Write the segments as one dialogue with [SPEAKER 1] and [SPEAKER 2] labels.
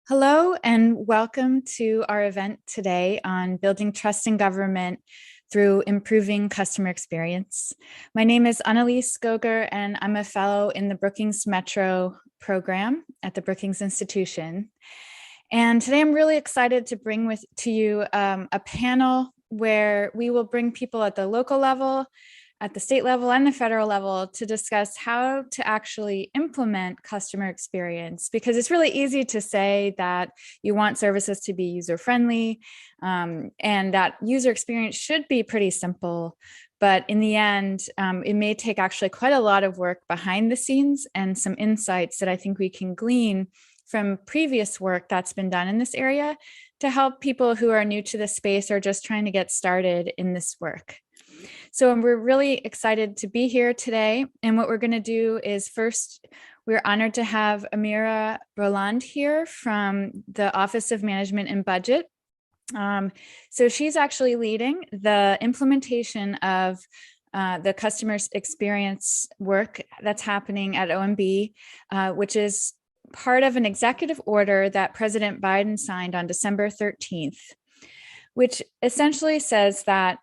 [SPEAKER 1] Hello and welcome to our event today on building trust in government through improving customer experience. My name is Annelies Goger and I'm a fellow in the Brookings Metro program at the Brookings Institution. And today I'm really excited to bring to you a panel where we will bring people at the local level, at the state level and the federal level to discuss how to actually implement customer experience, because it's really easy to say that you want services to be user-friendly and that user experience should be pretty simple. But in the end, it may take actually quite a lot of work behind the scenes and some insights that I think we can glean from previous work that's been done in this area to help people who are new to the space or just trying to get started in this work. So we're really excited to be here today. And what we're going to do is first, we're honored to have Mira here from the Office of Management and Budget. So she's actually leading the implementation of the customer experience work that's happening at OMB, which is part of an executive order that President Biden signed on December 13th, which essentially says that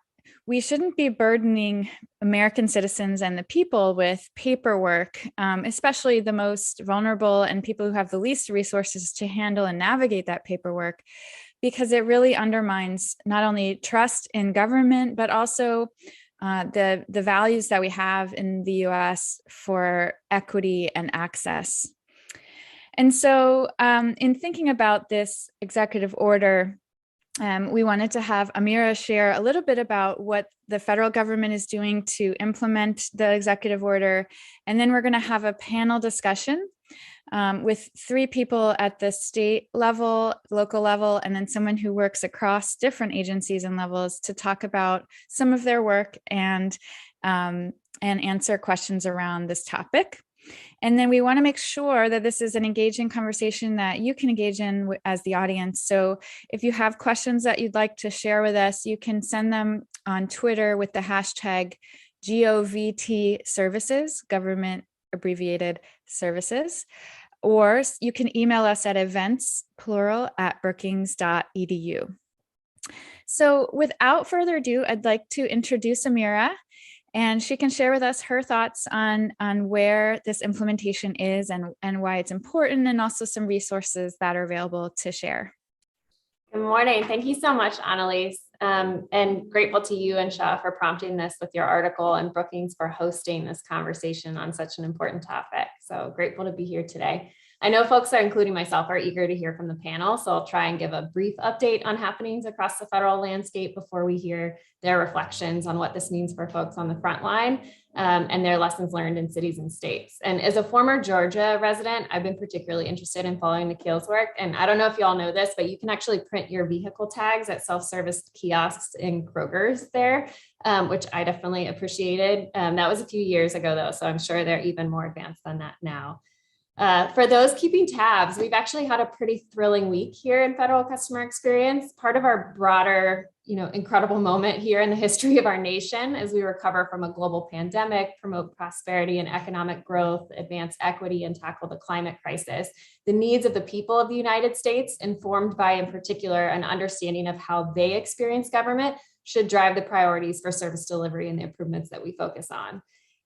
[SPEAKER 1] we shouldn't be burdening American citizens and the people with paperwork, especially the most vulnerable and people who have the least resources to handle and navigate that paperwork, because it really undermines not only trust in government, but also the values that we have in the US for equity and access. And so in thinking about this executive order, we wanted to have Mira share a little bit about what the federal government is doing to implement the executive order. And then we're going to have a panel discussion with 3 people at the state level, local level, and then someone who works across different agencies and levels to talk about some of their work and answer questions around this topic. And then we want to make sure that this is an engaging conversation that you can engage in as the audience. So if you have questions that you'd like to share with us, you can send them on Twitter with the hashtag GOVT services, government abbreviated services, or you can email us at events@brookings.edu. So without further ado, I'd like to introduce Mira. And she can share with us her thoughts on where this implementation is and why it's important, and also some resources that are available to share.
[SPEAKER 2] Good morning. Thank you so much, Annelies. And grateful to you and Shah for prompting this with your article, and Brookings for hosting this conversation on such an important topic. So grateful to be here today. I know folks, including myself, are eager to hear from the panel, so I'll try and give a brief update on happenings across the federal landscape before we hear their reflections on what this means for folks on the front line and their lessons learned in cities and states. And as a former Georgia resident, I've been particularly interested in following Nikhil's work. And I don't know if you all know this, but you can actually print your vehicle tags at self-service kiosks in Goger's there, which I definitely appreciated. That was a few years ago, though, so I'm sure they're even more advanced than that now. For those keeping tabs, we've actually had a pretty thrilling week here in federal customer experience, part of our broader, incredible moment here in the history of our nation as we recover from a global pandemic, promote prosperity and economic growth, advance equity, and tackle the climate crisis. The needs of the people of the United States, informed by, in particular, an understanding of how they experience government, should drive the priorities for service delivery and the improvements that we focus on.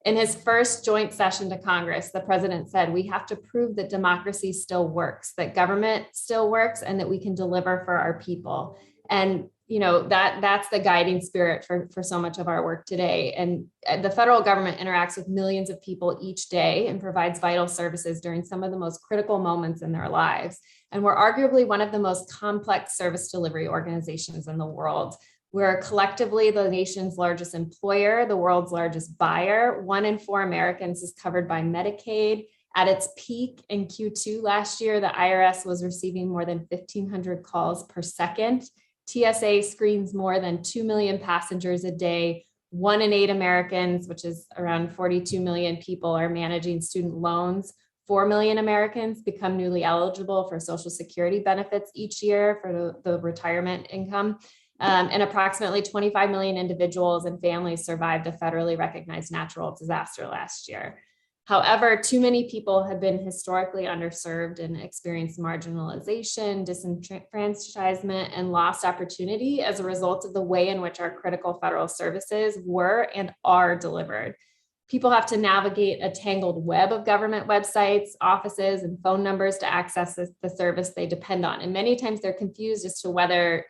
[SPEAKER 2] In his first joint session to Congress, the president said, we have to prove that democracy still works, that government still works, and that we can deliver for our people. And that's the guiding spirit for so much of our work today. And the federal government interacts with millions of people each day and provides vital services during some of the most critical moments in their lives. And we're arguably one of the most complex service delivery organizations in the world. We're collectively the nation's largest employer, the world's largest buyer. 1 in 4 Americans is covered by Medicaid. At its peak in Q2 last year, the IRS was receiving more than 1,500 calls per second. TSA screens more than 2 million passengers a day. 1 in 8 Americans, which is around 42 million people, are managing student loans. 4 million Americans become newly eligible for Social Security benefits each year for the retirement income. And approximately 25 million individuals and families survived a federally recognized natural disaster last year. However, too many people have been historically underserved and experienced marginalization, disenfranchisement, and lost opportunity as a result of the way in which our critical federal services were and are delivered. People have to navigate a tangled web of government websites, offices, and phone numbers to access the service they depend on. And many times they're confused as to whether,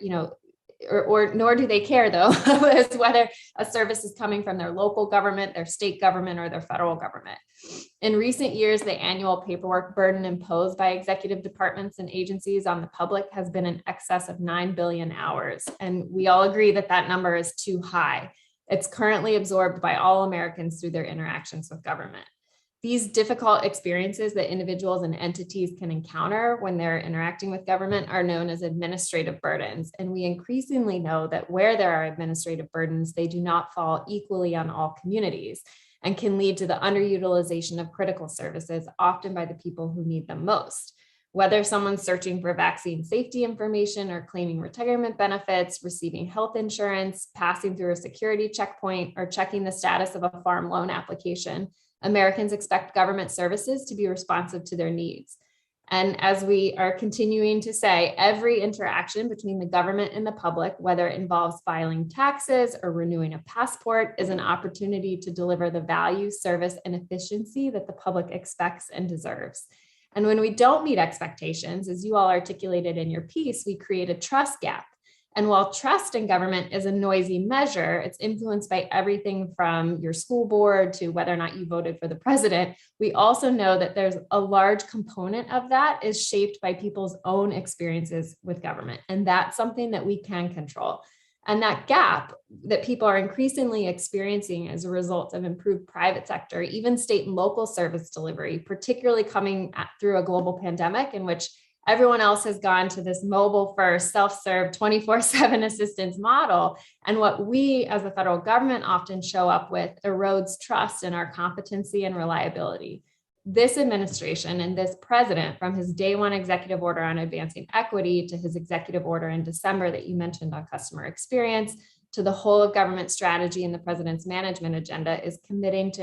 [SPEAKER 2] or nor do they care though, as whether a service is coming from their local government, their state government, or their federal government. In recent years, the annual paperwork burden imposed by executive departments and agencies on the public has been in excess of 9 billion hours. And we all agree that that number is too high. It's currently absorbed by all Americans through their interactions with government. These difficult experiences that individuals and entities can encounter when they're interacting with government are known as administrative burdens. And we increasingly know that where there are administrative burdens, they do not fall equally on all communities and can lead to the underutilization of critical services, often by the people who need them most. Whether someone's searching for vaccine safety information or claiming retirement benefits, receiving health insurance, passing through a security checkpoint, or checking the status of a farm loan application, Americans expect government services to be responsive to their needs. And as we are continuing to say, every interaction between the government and the public, whether it involves filing taxes or renewing a passport, is an opportunity to deliver the value, service, and efficiency that the public expects and deserves. And when we don't meet expectations, as you all articulated in your piece, we create a trust gap. And while trust in government is a noisy measure, it's influenced by everything from your school board to whether or not you voted for the president. We also know that there's a large component of that is shaped by people's own experiences with government. And that's something that we can control. And that gap that people are increasingly experiencing as a result of improved private sector, even state and local service delivery, particularly coming through a global pandemic in which everyone else has gone to this mobile first, self-serve 24/7 assistance model. And what we as the federal government often show up with erodes trust in our competency and reliability. This administration and this president, from his day one executive order on advancing equity to his executive order in December that you mentioned on customer experience, to the whole of government strategy and the president's management agenda, is committed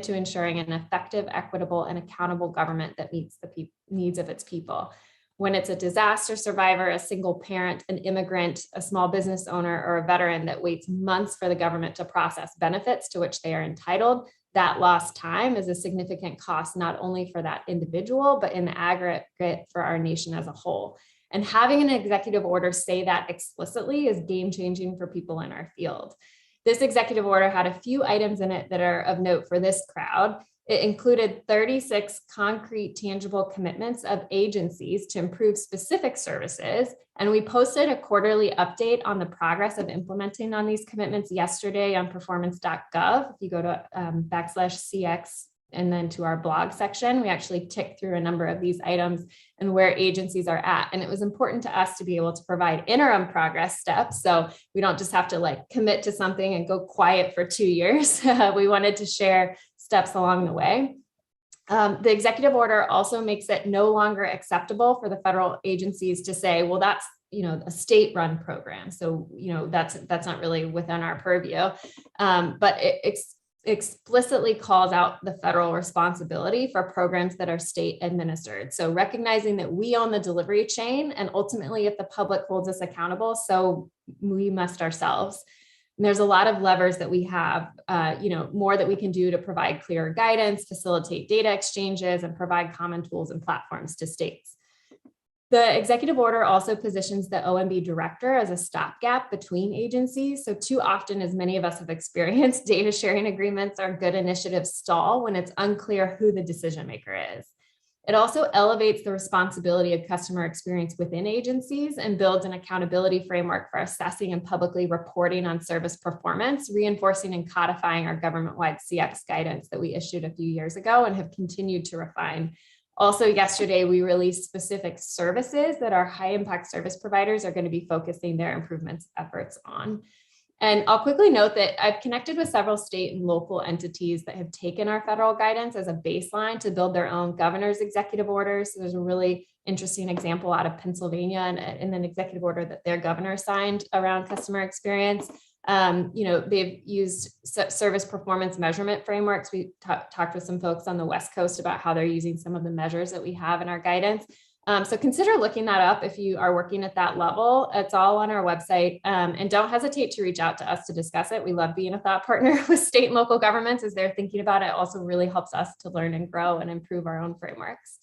[SPEAKER 2] to ensuring an effective, equitable, and accountable government that meets the needs of its people. When it's a disaster survivor, a single parent, an immigrant, a small business owner, or a veteran that waits months for the government to process benefits to which they are entitled, that lost time is a significant cost, not only for that individual, but in the aggregate for our nation as a whole. And having an executive order say that explicitly is game-changing for people in our field. This executive order had a few items in it that are of note for this crowd. It included 36 concrete, tangible commitments of agencies to improve specific services. And we posted a quarterly update on the progress of implementing on these commitments yesterday on performance.gov. If you go to /CX and then to our blog section, we actually tick through a number of these items and where agencies are at. And it was important to us to be able to provide interim progress steps. So we don't just have to commit to something and go quiet for 2 years. We wanted to share steps along the way. The executive order also makes it no longer acceptable for the federal agencies to say, well, that's a state-run program. So, that's not really within our purview. But it explicitly calls out the federal responsibility for programs that are state administered. So recognizing that we own the delivery chain, and ultimately if the public holds us accountable, so we must ourselves. And there's a lot of levers that we have, more that we can do to provide clearer guidance, facilitate data exchanges, and provide common tools and platforms to states. The executive order also positions the OMB director as a stopgap between agencies. So too often, as many of us have experienced, data sharing agreements or good initiatives stall when it's unclear who the decision maker is. It also elevates the responsibility of customer experience within agencies and builds an accountability framework for assessing and publicly reporting on service performance, reinforcing and codifying our government-wide CX guidance that we issued a few years ago and have continued to refine. Also, yesterday, we released specific services that our high impact service providers are going to be focusing their improvements efforts on. And I'll quickly note that I've connected with several state and local entities that have taken our federal guidance as a baseline to build their own governor's executive orders. So there's a really interesting example out of Pennsylvania and an executive order that their governor signed around customer experience. They've used service performance measurement frameworks. We talked with some folks on the West Coast about how they're using some of the measures that we have in our guidance. So consider looking that up if you are working at that level. It's all on our website, and don't hesitate to reach out to us to discuss it. We love being a thought partner with state and local governments as they're thinking about it. It also really helps us to learn and grow and improve our own frameworks.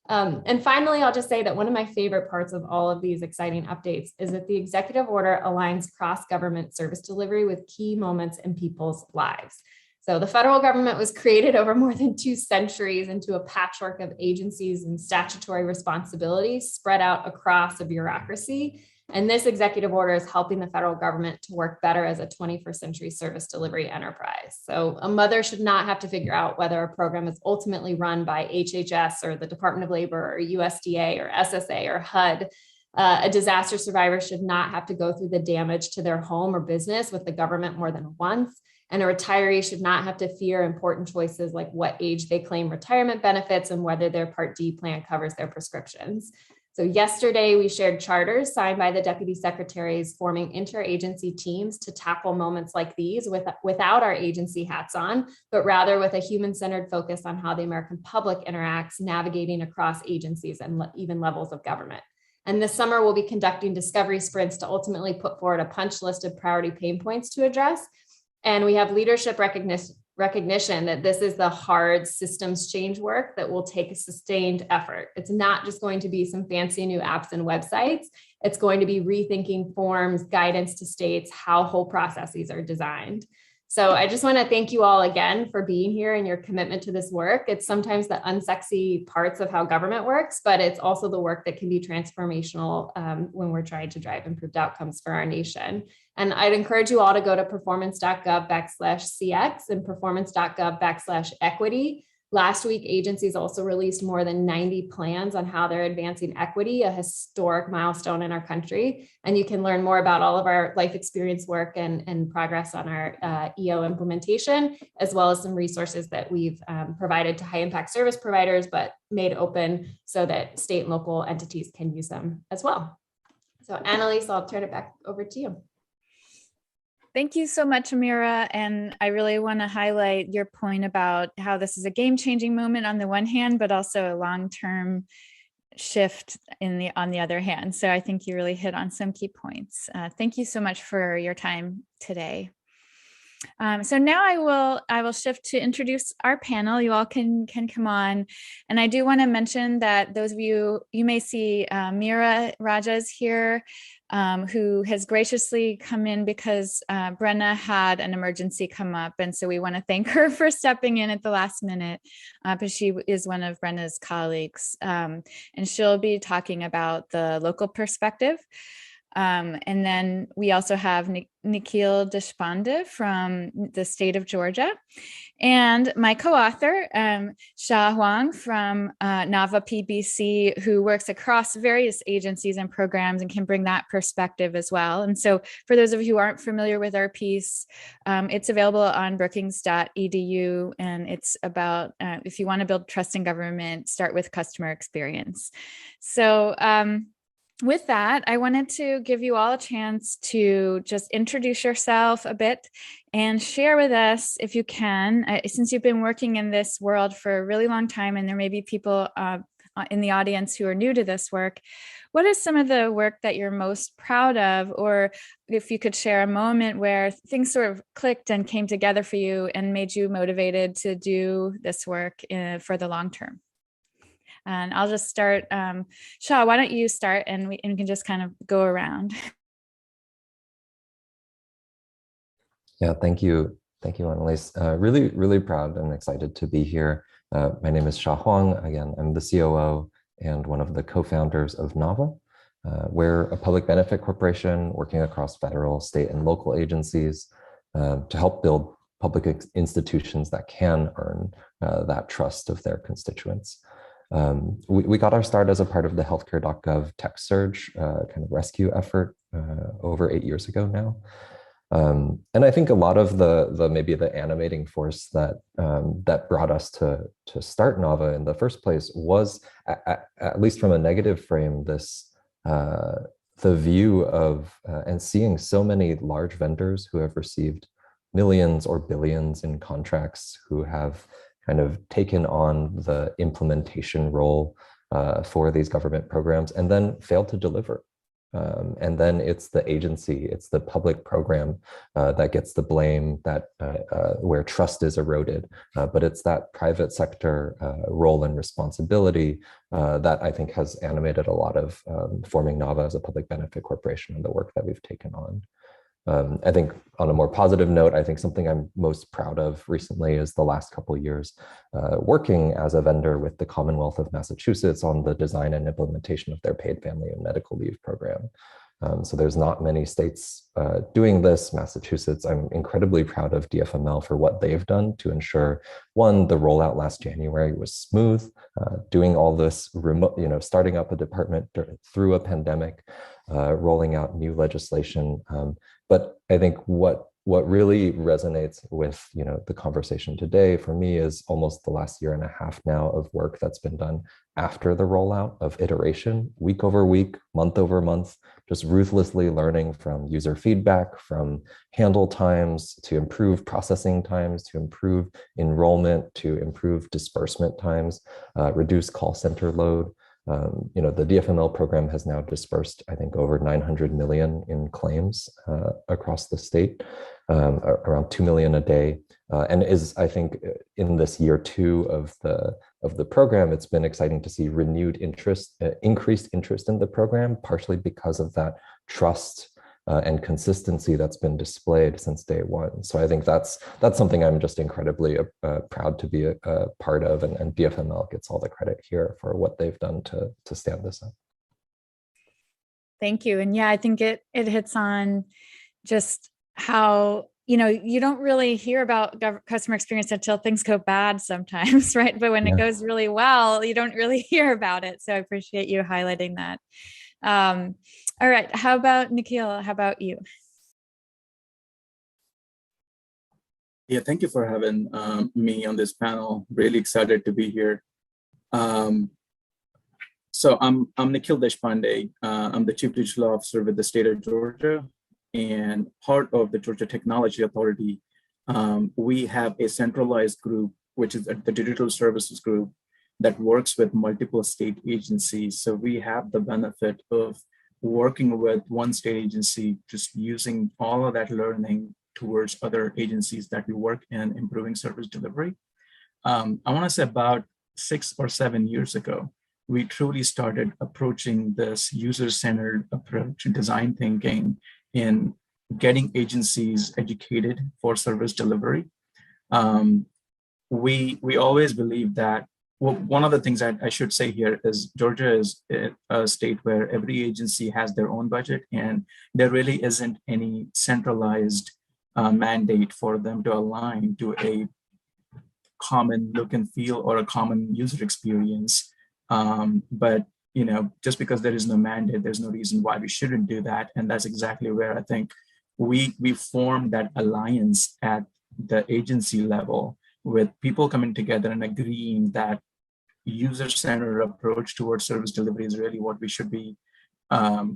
[SPEAKER 2] And finally, I'll just say that one of my favorite parts of all of these exciting updates is that the executive order aligns cross-government service delivery with key moments in people's lives. So the federal government was created over more than 2 centuries into a patchwork of agencies and statutory responsibilities spread out across a bureaucracy. And this executive order is helping the federal government to work better as a 21st century service delivery enterprise. So a mother should not have to figure out whether a program is ultimately run by HHS or the Department of Labor or USDA or SSA or HUD. A disaster survivor should not have to go through the damage to their home or business with the government more than once. And a retiree should not have to fear important choices like what age they claim retirement benefits and whether their Part D plan covers their prescriptions. So yesterday, we shared charters signed by the deputy secretaries forming interagency teams to tackle moments like these without our agency hats on, but rather with a human-centered focus on how the American public interacts, navigating across agencies and even levels of government. And this summer, we'll be conducting discovery sprints to ultimately put forward a punch list of priority pain points to address. And we have leadership recognition that this is the hard systems change work that will take a sustained effort. It's not just going to be some fancy new apps and websites. It's going to be rethinking forms, guidance to states, how whole processes are designed. So I just want to thank you all again for being here and your commitment to this work. It's sometimes the unsexy parts of how government works, but it's also the work that can be transformational when we're trying to drive improved outcomes for our nation. And I'd encourage you all to go to performance.gov/CX and performance.gov/equity. Last week, agencies also released more than 90 plans on how they're advancing equity, a historic milestone in our country. And you can learn more about all of our life experience work and progress on our EO implementation, as well as some resources that we've provided to high impact service providers, but made open so that state and local entities can use them as well. So Annelies, I'll turn it back over to you.
[SPEAKER 1] Thank you so much, Mira. And I really want to highlight your point about how this is a game-changing moment on the one hand, but also a long-term shift on the other hand. So I think you really hit on some key points. Thank you so much for your time today. So now I will shift to introduce our panel. You all can come on. And I do want to mention that those of you may see Mira Raja's here, who has graciously come in because Brenna had an emergency come up. And so we want to thank her for stepping in at the last minute, but she is one of Brenna's colleagues. And she'll be talking about the local perspective. And then we also have Nikhil Deshpande from the state of Georgia, and my co-author, Hwang from NAVA PBC, who works across various agencies and programs and can bring that perspective as well. And so for those of you who aren't familiar with our piece, it's available on brookings.edu, and it's about if you want to build trust in government, start with customer experience. So with that, I wanted to give you all a chance to just introduce yourself a bit and share with us, if you can, since you've been working in this world for a really long time, and there may be people in the audience who are new to this work, what is some of the work that you're most proud of? Or if you could share a moment where things sort of clicked and came together for you and made you motivated to do this work for the long term. And I'll just start. Shah, why don't you start, and we can just kind of go around.
[SPEAKER 3] Yeah, thank you, Annelies. Really proud and excited to be here. My name is Hwang. Again, I'm the COO and one of the co-founders of NAVA. We're a public benefit corporation working across federal, state, and local agencies to help build public institutions that can earn that trust of their constituents. We got our start as a part of the healthcare.gov tech surge kind of rescue effort over 8 years ago now. And I think a lot of maybe the animating force that brought us to start NAVA in the first place was, at least from a negative frame, this the view of and seeing so many large vendors who have received millions or billions in contracts, who have kind of taken on the implementation role for these government programs and then failed to deliver. And then it's the agency, it's the public program that gets the blame, that where trust is eroded. But it's that private sector role and responsibility that I think has animated a lot of forming Nava as a public benefit corporation and the work that we've taken on. I think on a more positive note, I think something I'm most proud of recently is the last couple of years working as a vendor with the Commonwealth of Massachusetts on the design and implementation of their paid family and medical leave program. So there's not many states doing this. Massachusetts, I'm incredibly proud of DFML for what they've done to ensure, one, the rollout last January was smooth, doing all this remote, starting up a department through a pandemic, rolling out new legislation. But I think what really resonates with the conversation today for me is almost the last year and a half now of work that's been done after the rollout of iteration, week over week, month over month, just ruthlessly learning from user feedback, from handle times to improve processing times, to improve enrollment, to improve disbursement times, reduce call center load. The DFML program has now dispersed, I think, over 900 million in claims across the state, around 2 million a day, and is, I think, in this year 2 of the program, it's been exciting to see renewed interest, increased interest in the program, partially because of that trust and consistency that's been displayed since day one. So I think that's something I'm just incredibly proud to be a part of, and DFML gets all the credit here for what they've done to stand this up.
[SPEAKER 1] Thank you. And yeah, I think it hits on just how, you don't really hear about customer experience until things go bad sometimes, right? But when it goes really well, you don't really hear about it. So I appreciate you highlighting that. All right. How about Nikhil? How about you?
[SPEAKER 4] Yeah, thank you for having me on this panel. Really excited to be here. So I'm Nikhil Deshpande. I'm the Chief Digital Officer with the state of Georgia, and part of the Georgia Technology Authority. We have a centralized group, which is the Digital Services Group, that works with multiple state agencies. So we have the benefit of working with one state agency, just using all of that learning towards other agencies that we work in, improving service delivery. I want to say about 6 or 7 years ago, we truly started approaching this user-centered approach and design thinking in getting agencies educated for service delivery. We always believe that, well, one of the things that I should say here is Georgia is a state where every agency has their own budget, and there really isn't any centralized mandate for them to align to a common look and feel or a common user experience. But just because there is no mandate, there's no reason why we shouldn't do that. And that's exactly where I think we formed that alliance at the agency level, with people coming together and agreeing that user-centered approach towards service delivery is really what we should be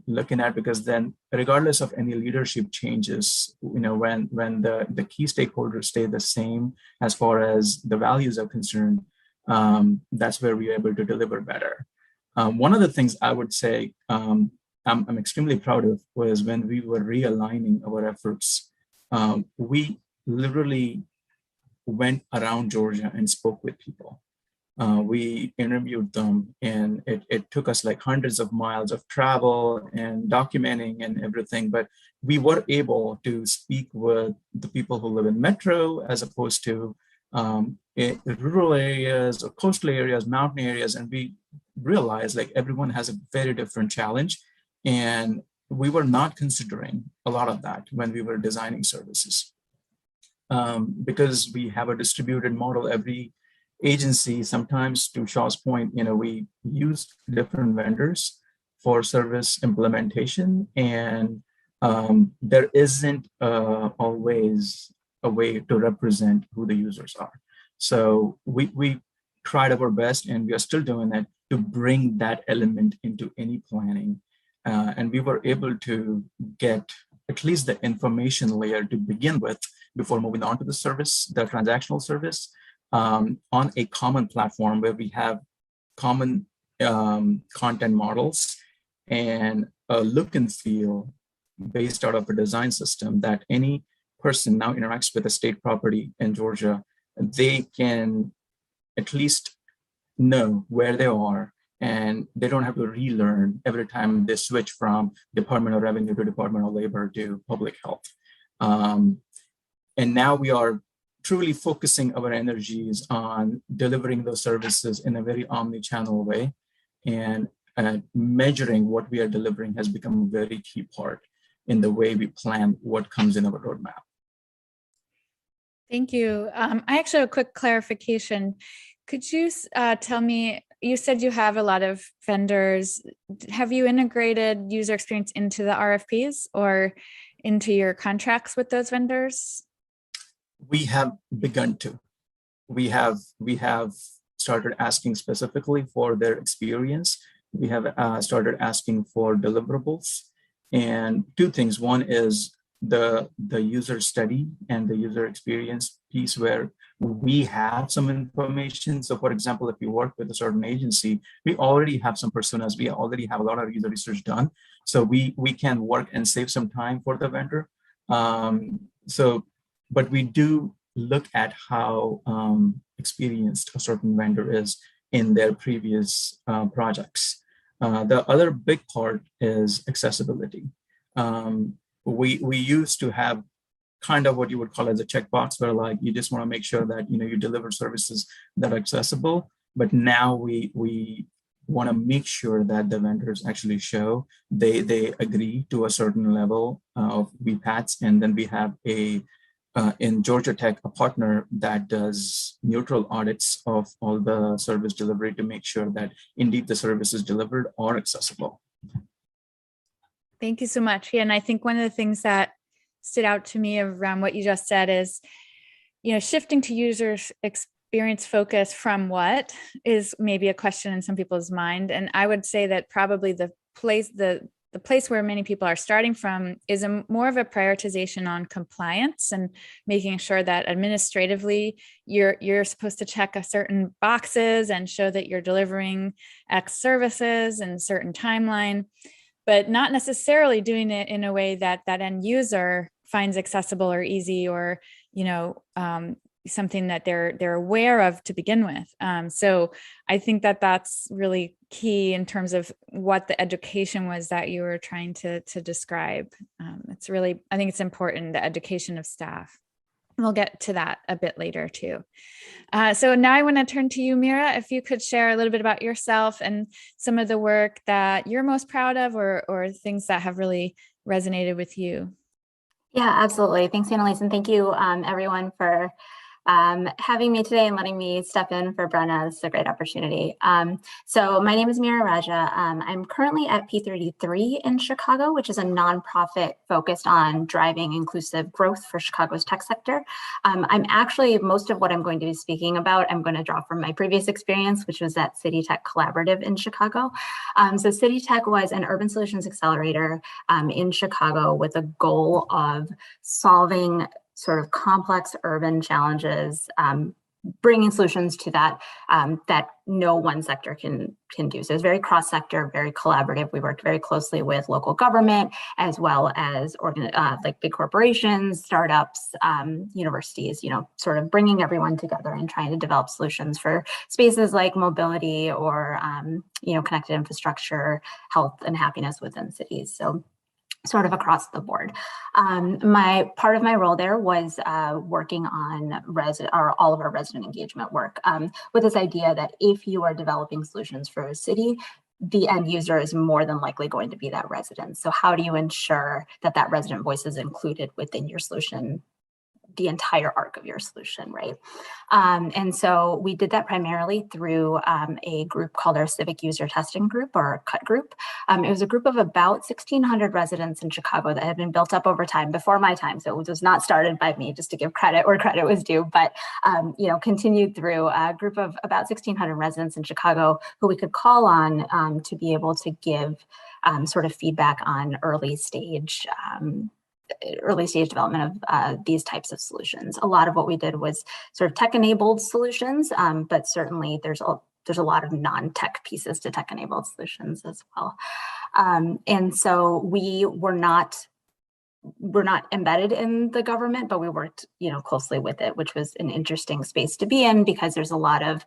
[SPEAKER 4] looking at, because then regardless of any leadership changes, when the key stakeholders stay the same as far as the values are concerned, that's where we're able to deliver better. One of the things I would say I'm extremely proud of was when we were realigning our efforts, we literally went around Georgia and spoke with people. We interviewed them, and it took us like hundreds of miles of travel and documenting and everything, but we were able to speak with the people who live in Metro as opposed to in rural areas or coastal areas, mountain areas, and we realized like everyone has a very different challenge, and we were not considering a lot of that when we were designing services. Because we have a distributed model, every agency, sometimes to Shaw's point, we use different vendors for service implementation, and there isn't always a way to represent who the users are. So we tried our best, and we are still doing that, to bring that element into any planning and we were able to get at least the information layer to begin with before moving on to the service, the transactional service, on a common platform where we have common content models and a look and feel based out of a design system that any person now interacts with a state property in Georgia, they can at least know where they are, and they don't have to relearn every time they switch from Department of Revenue to Department of Labor to public health. And now we are truly focusing our energies on delivering those services in a very omni-channel way, and measuring what we are delivering has become a very key part in the way we plan what comes in our roadmap.
[SPEAKER 1] Thank you. I actually have a quick clarification. Could you tell me, you said you have a lot of vendors. Have you integrated user experience into the RFPs or into your contracts with those vendors?
[SPEAKER 4] We have begun to. We have started asking specifically for their experience. We have started asking for deliverables. And two things. One is the user study and the user experience piece where we have some information. So for example, if you work with a certain agency, we already have some personas. We already have a lot of user research done. So we can work and save some time for the vendor. But we do look at how experienced a certain vendor is in their previous projects. The other big part is accessibility. We used to have kind of what you would call as a checkbox, where like you just want to make sure that you deliver services that are accessible. But now we want to make sure that the vendors actually show they agree to a certain level of VPATs, and then we have in Georgia Tech a partner that does neutral audits of all the service delivery to make sure that indeed the services delivered are accessible.
[SPEAKER 1] Thank you so much. Yeah, and I think one of the things that stood out to me around what you just said is, shifting to user experience focus from what is maybe a question in some people's mind. And I would say that probably the place where many people are starting from is more of a prioritization on compliance and making sure that administratively you're supposed to check a certain boxes and show that you're delivering X services in a certain timeline, but not necessarily doing it in a way that that end user finds accessible or easy or, something that they're aware of to begin with. So I think that that's really key in terms of what the education was that you were trying to describe. It's really, I think it's important, the education of staff. We'll get to that a bit later too. So now I want to turn to you, Mira, if you could share a little bit about yourself and some of the work that you're most proud of or things that have really resonated with you.
[SPEAKER 5] Yeah, absolutely. Thanks, Annelies, and thank you everyone for having me today and letting me step in for Brenna. This is a great opportunity. So my name is Mira Raja. I'm currently at P33 in Chicago, which is a nonprofit focused on driving inclusive growth for Chicago's tech sector. I'm actually, most of what I'm going to be speaking about, I'm going to draw from my previous experience, which was at City Tech Collaborative in Chicago. So City Tech was an urban solutions accelerator in Chicago with a goal of solving sort of complex urban challenges, bringing solutions to that that no one sector can do. So it's very cross-sector, very collaborative. We worked very closely with local government as well as like big corporations, startups, universities. Sort of bringing everyone together and trying to develop solutions for spaces like mobility or connected infrastructure, health, and happiness within cities. So sort of across the board. Part of my role there was working on all of our resident engagement work with this idea that if you are developing solutions for a city, the end user is more than likely going to be that resident. So how do you ensure that that resident voice is included within your solution the entire arc of your solution, right? And so we did that primarily through a group called our Civic User Testing Group, or CUT group. It was a group of about 1,600 residents in Chicago that had been built up over time, before my time. So it was not started by me, just to give credit where credit was due, but continued through a group of about 1,600 residents in Chicago who we could call on to be able to give sort of feedback on early stage development of these types of solutions. A lot of what we did was sort of tech-enabled solutions, but certainly there's a lot of non-tech pieces to tech-enabled solutions as well. And so we're not embedded in the government, but we worked, closely with it, which was an interesting space to be in, because there's a lot of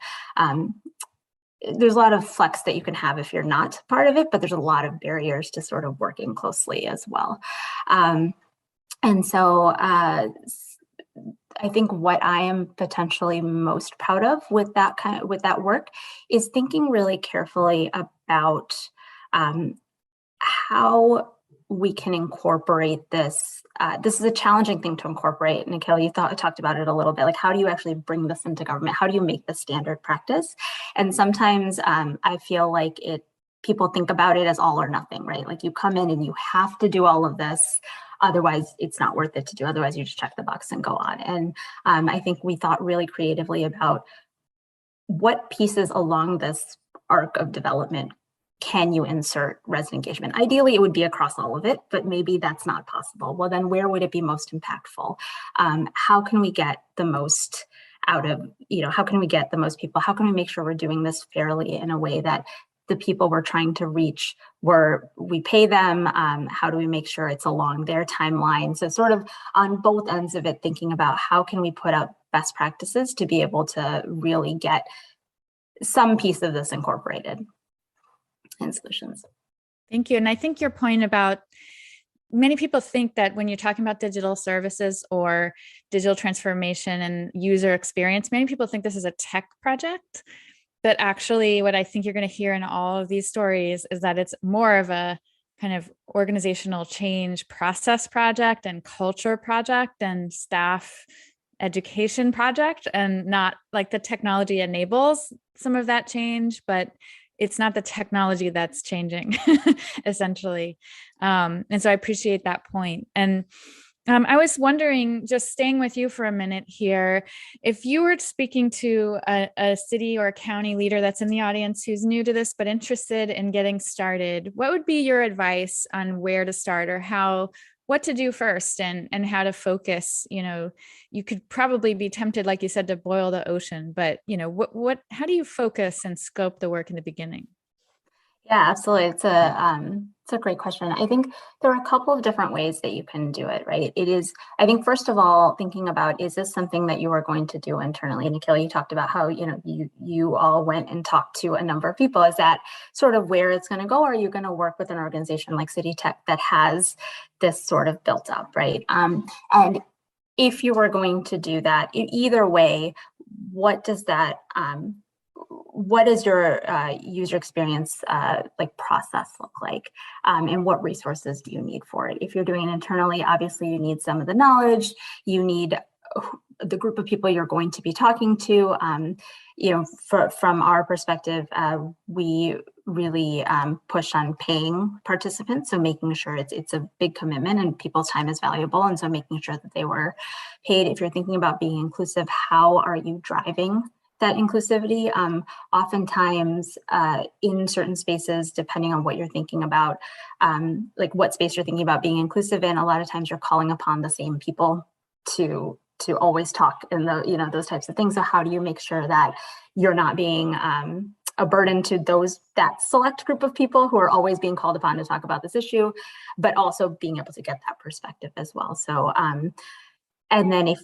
[SPEAKER 5] flex that you can have if you're not part of it, but there's a lot of barriers to sort of working closely as well. And so I think what I am potentially most proud of with that work is thinking really carefully about how we can incorporate this. This is a challenging thing to incorporate. Nikhil, you talked about it a little bit. Like, how do you actually bring this into government? How do you make this standard practice? And sometimes I feel like people think about it as all or nothing, right? Like, you come in and you have to do all of this. Otherwise, it's not worth it to do. Otherwise, you just check the box and go on. And I think we thought really creatively about what pieces along this arc of development can you insert resident engagement? Ideally, it would be across all of it, but maybe that's not possible. Well, then where would it be most impactful? How can we get the most out of, how can we get the most people? How can we make sure we're doing this fairly in a way that the people we're trying to reach, we pay them? How do we make sure it's along their timeline? So sort of on both ends of it, thinking about how can we put out best practices to be able to really get some piece of this incorporated in solutions.
[SPEAKER 1] Thank you. And I think your point about many people think that when you're talking about digital services or digital transformation and user experience, many people think this is a tech project. But actually, what I think you're going to hear in all of these stories is that it's more of a kind of organizational change process project and culture project and staff education project, and not like the technology enables some of that change, but it's not the technology that's changing, essentially. And so I appreciate that point. And I was wondering, just staying with you for a minute here, if you were speaking to a city or a county leader that's in the audience who's new to this but interested in getting started, what would be your advice on where to start, or what to do first, and how to focus? You could probably be tempted, like you said, to boil the ocean, but how do you focus and scope the work in the beginning?
[SPEAKER 5] Yeah, absolutely. It's a great question. I think there are a couple of different ways that you can do it, right? I think, first of all, thinking about, is this something that you are going to do internally? Nikhil, you talked about how, you all went and talked to a number of people. Is that sort of where it's going to go? Or are you going to work with an organization like City Tech that has this sort of built up, right? And if you are going to do that, either way, what does your user experience process look like, and what resources do you need for it? If you're doing it internally, obviously you need some of the knowledge, you need the group of people you're going to be talking to. From our perspective, we really push on paying participants, so making sure it's a big commitment and people's time is valuable, and so making sure that they were paid. If you're thinking about being inclusive, how are you driving that inclusivity? Oftentimes in certain spaces, depending on what you're thinking about, like what space you're thinking about being inclusive in, a lot of times you're calling upon the same people to always talk in those types of things. So how do you make sure that you're not being a burden to that select group of people who are always being called upon to talk about this issue, but also being able to get that perspective as well? So, and then if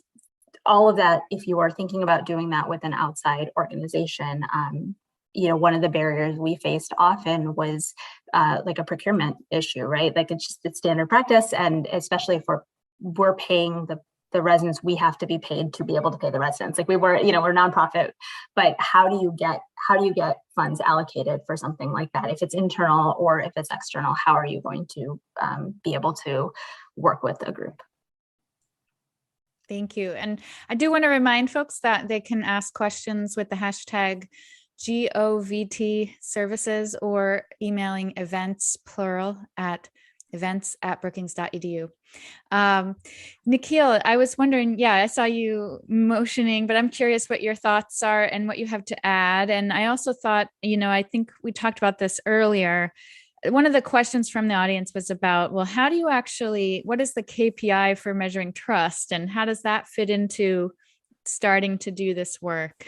[SPEAKER 5] all of that, if you are thinking about doing that with an outside organization, one of the barriers we faced often was like a procurement issue, right? Like it's standard practice, and especially if we're paying the residents, we have to be paid to be able to pay the residents. Like we're a nonprofit, but how do you get funds allocated for something like that? If it's internal or if it's external, how are you going to be able to work with a group?
[SPEAKER 1] Thank you. And I do want to remind folks that they can ask questions with the hashtag GOVT services or emailing events, plural, at events@brookings.edu. Nikhil, I was wondering, I saw you motioning, but I'm curious what your thoughts are and what you have to add. And I also thought, I think we talked about this earlier. One of the questions from the audience was about, well, how do you what is the KPI for measuring trust? And how does that fit into starting to do this work?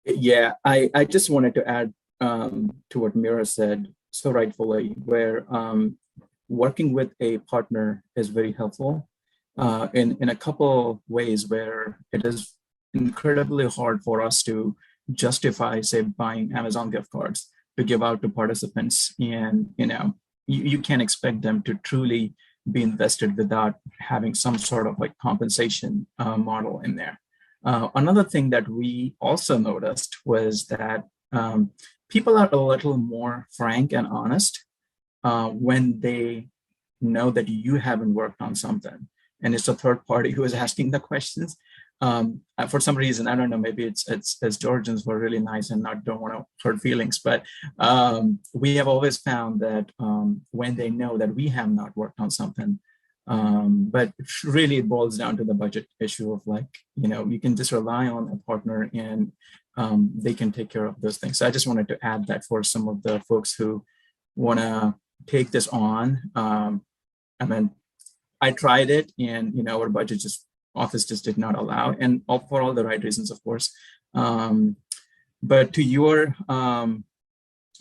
[SPEAKER 4] Yeah, I just wanted to add to what Mira said so rightfully, where working with a partner is very helpful in a couple ways, where it is incredibly hard for us to justify, say, buying Amazon gift cards to give out to participants. And, you can't expect them to truly be invested without having some sort of like compensation model in there. Another thing that we also noticed was that people are a little more frank and honest when they know that you haven't worked on something and it's a third party who is asking the questions. For some reason, I don't know, maybe it's Georgians were really nice and don't want to hurt feelings, but we have always found that when they know that we have not worked on something, but really it boils down to the budget issue of like, you can just rely on a partner and they can take care of those things. So I just wanted to add that for some of the folks who want to take this on. I tried it and, our budget office just did not allow, and for all the right reasons, of course. But to your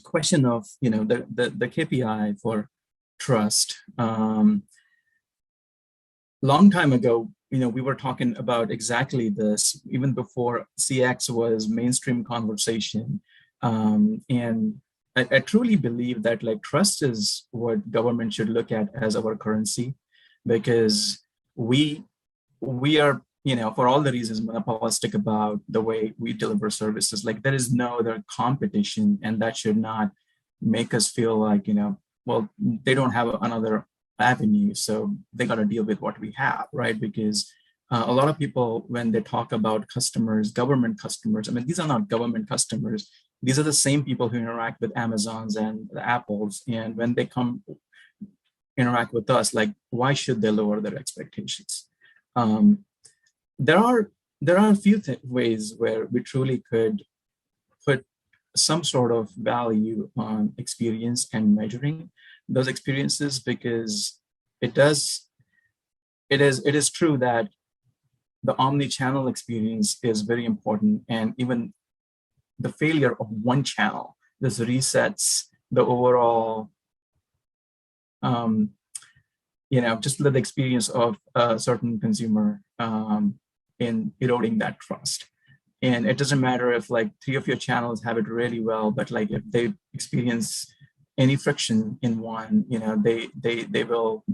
[SPEAKER 4] question of, the KPI for trust, long time ago, we were talking about exactly this, even before CX was mainstream conversation. And I truly believe that like trust is what government should look at as our currency, because we are, for all the reasons, monopolistic about the way we deliver services. Like there is no other competition, and that should not make us feel like, well, they don't have another avenue, so they got to deal with what we have, right? Because a lot of people, when they talk about customers, government customers, these are not government customers. These are the same people who interact with Amazons and the Apples. And when they come interact with us, like, why should they lower their expectations? There are a few ways where we truly could put some sort of value on experience and measuring those experiences, because it is true that the omni-channel experience is very important, and even the failure of one channel, this resets the overall just the experience of a certain consumer in eroding that trust. And it doesn't matter if like 3 of your channels have it really well, but like if they experience any friction in one, they will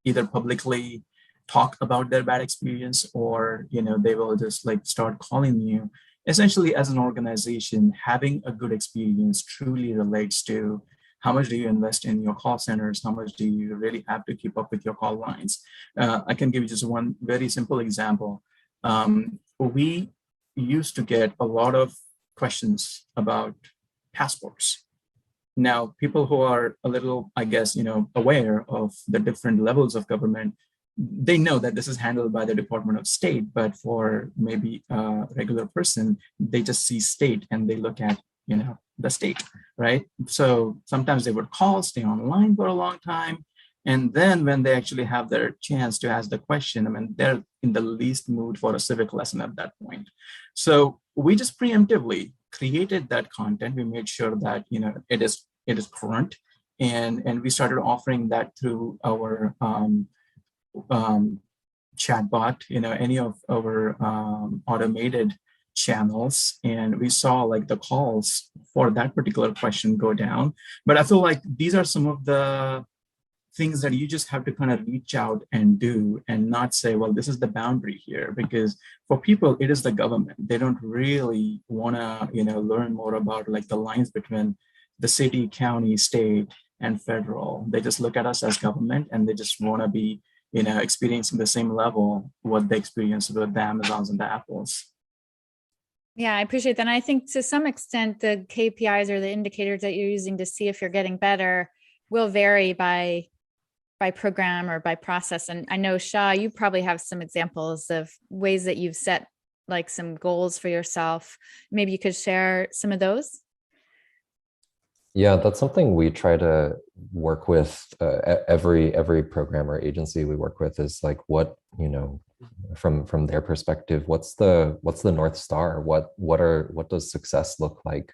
[SPEAKER 4] either publicly talk about their bad experience, or they will just like start calling you. Essentially, as an organization, having a good experience truly relates to how much do you invest in your call centers? How much do you really have to keep up with your call lines? I can give you just one very simple example. We used to get a lot of questions about passports. Now, people who are a little, I guess, aware of the different levels of government, they know that this is handled by the Department of State, but for maybe a regular person, they just see state and they look at, the state, right? So sometimes they would call, stay online for a long time. And then when they actually have their chance to ask the question, they're in the least mood for a civic lesson at that point. So we just preemptively created that content. We made sure that, it is current. And we started offering that through our chatbot, any of our automated channels, and we saw like the calls for that particular question go down. But I feel like these are some of the things that you just have to kind of reach out and do, and not say, well, this is the boundary here, because for people, it is the government. They don't really want to, learn more about like the lines between the city, county, state, and federal. They just look at us as government, and they just want to be experiencing the same level what they experience with the Amazons and the Apples.
[SPEAKER 1] Yeah, I appreciate that. And I think to some extent, the KPIs or the indicators that you're using to see if you're getting better will vary by program or by process. And I know, Shah, you probably have some examples of ways that you've set like some goals for yourself. Maybe you could share some of those.
[SPEAKER 3] Yeah, that's something we try to work with. Every program or agency we work with is like, what, from their perspective, what's the North Star? What does success look like?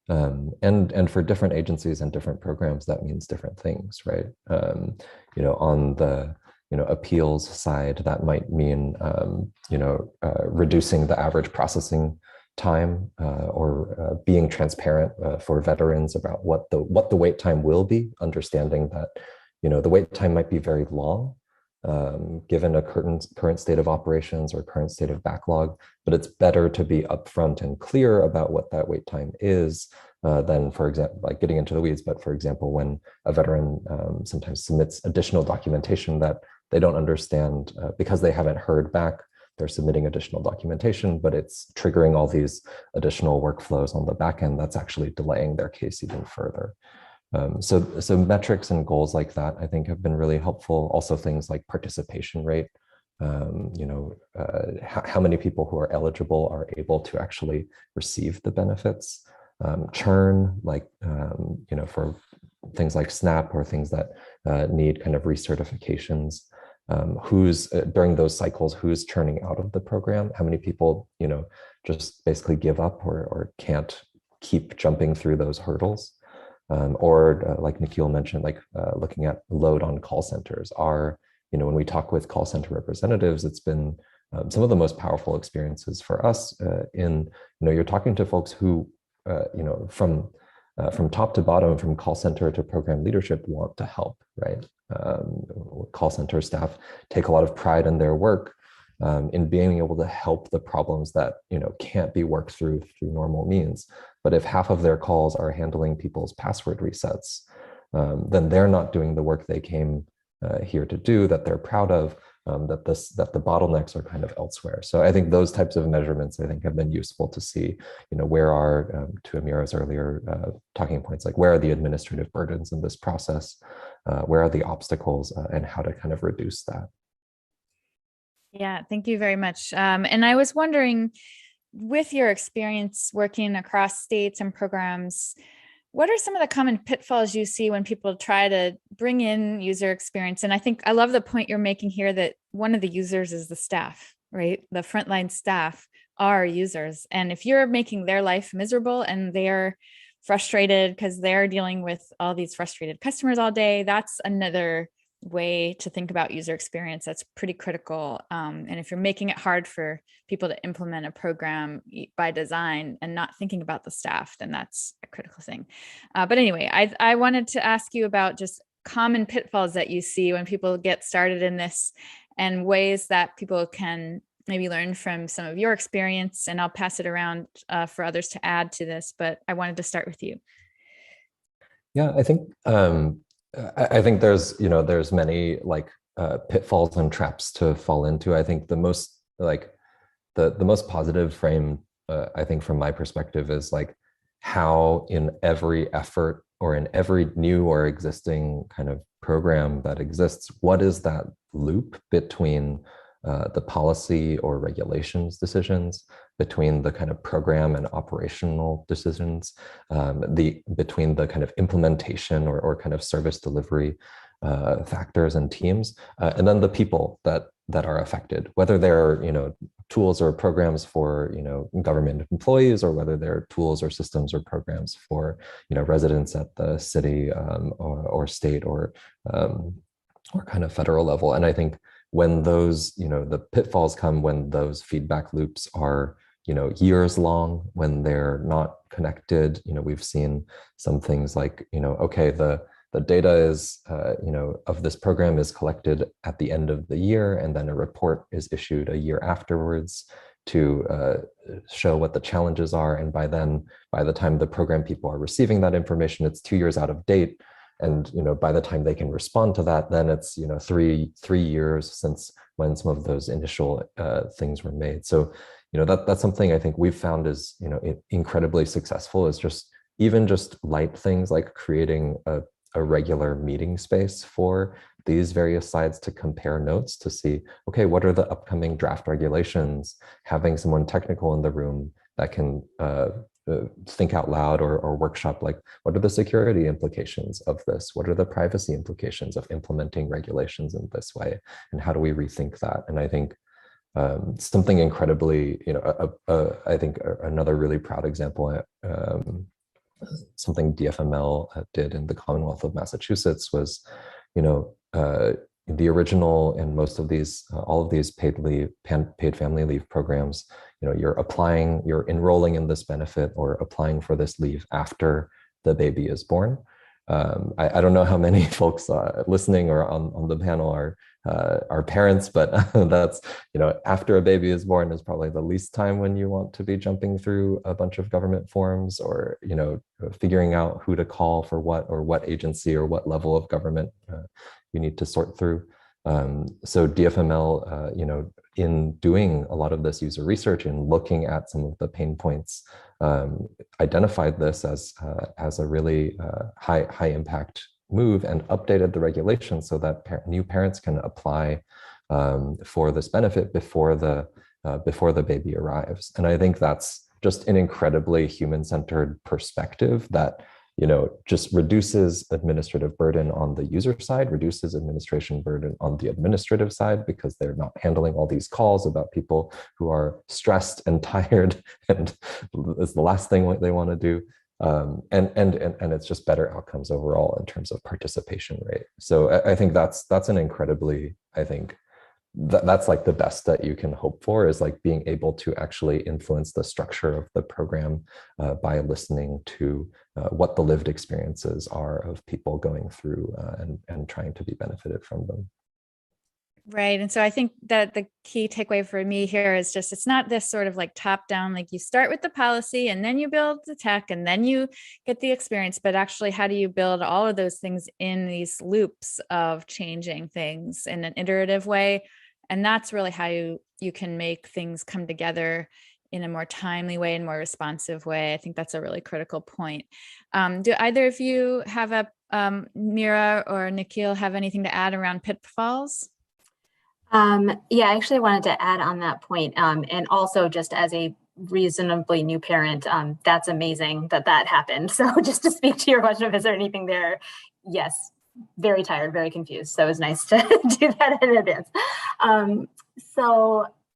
[SPEAKER 3] And for different agencies and different programs, that means different things, right? On the appeals side, that might mean reducing the average processing time or being transparent for veterans about what the wait time will be, understanding that the wait time might be very long given a current state of operations or current state of backlog, but it's better to be upfront and clear about what that wait time is than, for example, like getting into the weeds, but for example, when a veteran sometimes submits additional documentation that they don't understand because they haven't heard back, they're submitting additional documentation, but it's triggering all these additional workflows on the back end that's actually delaying their case even further. So metrics and goals like that, I think, have been really helpful. Also things like participation rate, how many people who are eligible are able to actually receive the benefits. Churn, like, for things like SNAP or things that need kind of recertifications. Who's during those cycles, who's churning out of the program, how many people just basically give up or can't keep jumping through those hurdles, or like Nikhil mentioned, like looking at load on call centers. When we talk with call center representatives, it's been some of the most powerful experiences for us you're talking to folks who from top to bottom, from call center to program leadership, want to help, right? Call center staff take a lot of pride in their work, in being able to help the problems that can't be worked through normal means. But if half of their calls are handling people's password resets, then they're not doing the work they came here to do, that they're proud of, that the bottlenecks are kind of elsewhere. So I think those types of measurements, I think, have been useful to see, where are, to Amira's earlier talking points, like where are the administrative burdens in this process, where are the obstacles, and how to kind of reduce that.
[SPEAKER 1] Yeah, thank you very much. And I was wondering, with your experience working across states and programs, what are some of the common pitfalls you see when people try to bring in user experience? And I think I love the point you're making here that one of the users is the staff, right? The frontline staff are users. And if you're making their life miserable and they're frustrated because they're dealing with all these frustrated customers all day, that's another way to think about user experience that's pretty critical. And if you're making it hard for people to implement a program by design and not thinking about the staff, then that's a critical thing. But anyway, I wanted to ask you about just common pitfalls that you see when people get started in this, and ways that people can maybe learn from some of your experience. And I'll pass it around for others to add to this, but I wanted to start with you.
[SPEAKER 3] Yeah, I think there's many like pitfalls and traps to fall into. I think the most the most positive frame, I think from my perspective, is like how in every effort or in every new or existing kind of program that exists, what is that loop between the policy or regulations decisions, between the kind of program and operational decisions, between the kind of implementation or kind of service delivery factors and teams, and then the people that are affected, whether they're tools or programs for government employees, or whether they're tools or systems or programs for residents at the city or state or kind of federal level. And I think when those, the pitfalls come when those feedback loops are, years long, when they're not connected. We've seen some things like, okay, the data is, of this program is collected at the end of the year, and then a report is issued a year afterwards to show what the challenges are. And by the time the program people are receiving that information, it's 2 years out of date. and by the time they can respond to that, then it's 3 years since when some of those initial things were made. So that's something I think we've found is incredibly successful, is even just light things like creating a regular meeting space for these various sides to compare notes, to see, okay, what are the upcoming draft regulations, having someone technical in the room that can think out loud or workshop, like, what are the security implications of this? What are the privacy implications of implementing regulations in this way? And how do we rethink that? And I think something incredibly, I think another really proud example, something DFML did in the Commonwealth of Massachusetts was, the original and most of these, all of these paid family leave programs, you're enrolling in this benefit or applying for this leave after the baby is born. I don't know how many folks listening or on the panel are parents, but that's, after a baby is born is probably the least time when you want to be jumping through a bunch of government forms or, figuring out who to call for what, or what agency or what level of government you need to sort through. So DFML, in doing a lot of this user research and looking at some of the pain points, identified this as a really high impact move and updated the regulations so that new parents can apply for this benefit before the baby arrives. And I think that's just an incredibly human-centered perspective that just reduces administrative burden on the user side, reduces administration burden on the administrative side, because they're not handling all these calls about people who are stressed and tired, and it's the last thing they want to do. And it's just better outcomes overall in terms of participation rate. So I think that's an incredibly, I think that's like the best that you can hope for, is like being able to actually influence the structure of the program by listening to what the lived experiences are of people going through and trying to be benefited from them.
[SPEAKER 1] Right. And so I think that the key takeaway for me here is just, it's not this sort of like top down, like you start with the policy and then you build the tech and then you get the experience, but actually how do you build all of those things in these loops of changing things in an iterative way? And that's really how you can make things come together in a more timely way and more responsive way. I think that's a really critical point. Do either of you have Mira or Nikhil have anything to add around pitfalls?
[SPEAKER 5] Yeah, I actually wanted to add on that point, and also just as a reasonably new parent, that's amazing that happened. So just to speak to your question, is there anything there? Yes, very tired, very confused. So it was nice to do that in advance.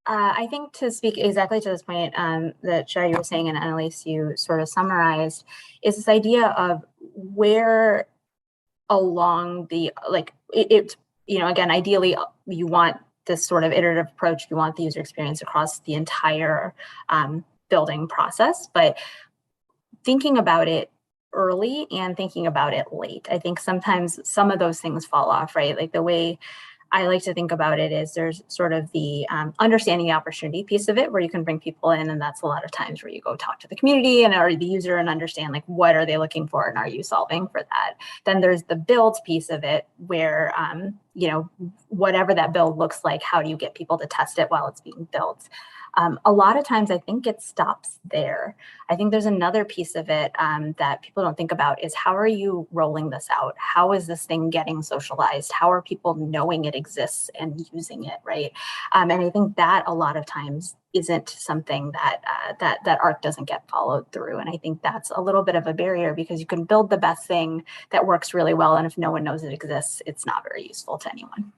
[SPEAKER 5] I think to speak exactly to this point that Shai, you were saying, and Annelies, you sort of summarized, is this idea of where along the, again, ideally you want this sort of iterative approach, you want the user experience across the entire building process, but thinking about it early and thinking about it late. I think sometimes some of those things fall off, right? Like the way I like to think about it is there's sort of the understanding the opportunity piece of it, where you can bring people in, and that's a lot of times where you go talk to the community or the user and understand like what are they looking for and are you solving for that. Then there's the build piece of it, where whatever that build looks like, how do you get people to test it while it's being built? A lot of times I think it stops there. I think there's another piece of it that people don't think about is, how are you rolling this out? How is this thing getting socialized? How are people knowing it exists and using it, right? And I think that a lot of times isn't something that ARC doesn't get followed through. And I think that's a little bit of a barrier, because you can build the best thing that works really well, and if no one knows it exists, it's not very useful to anyone.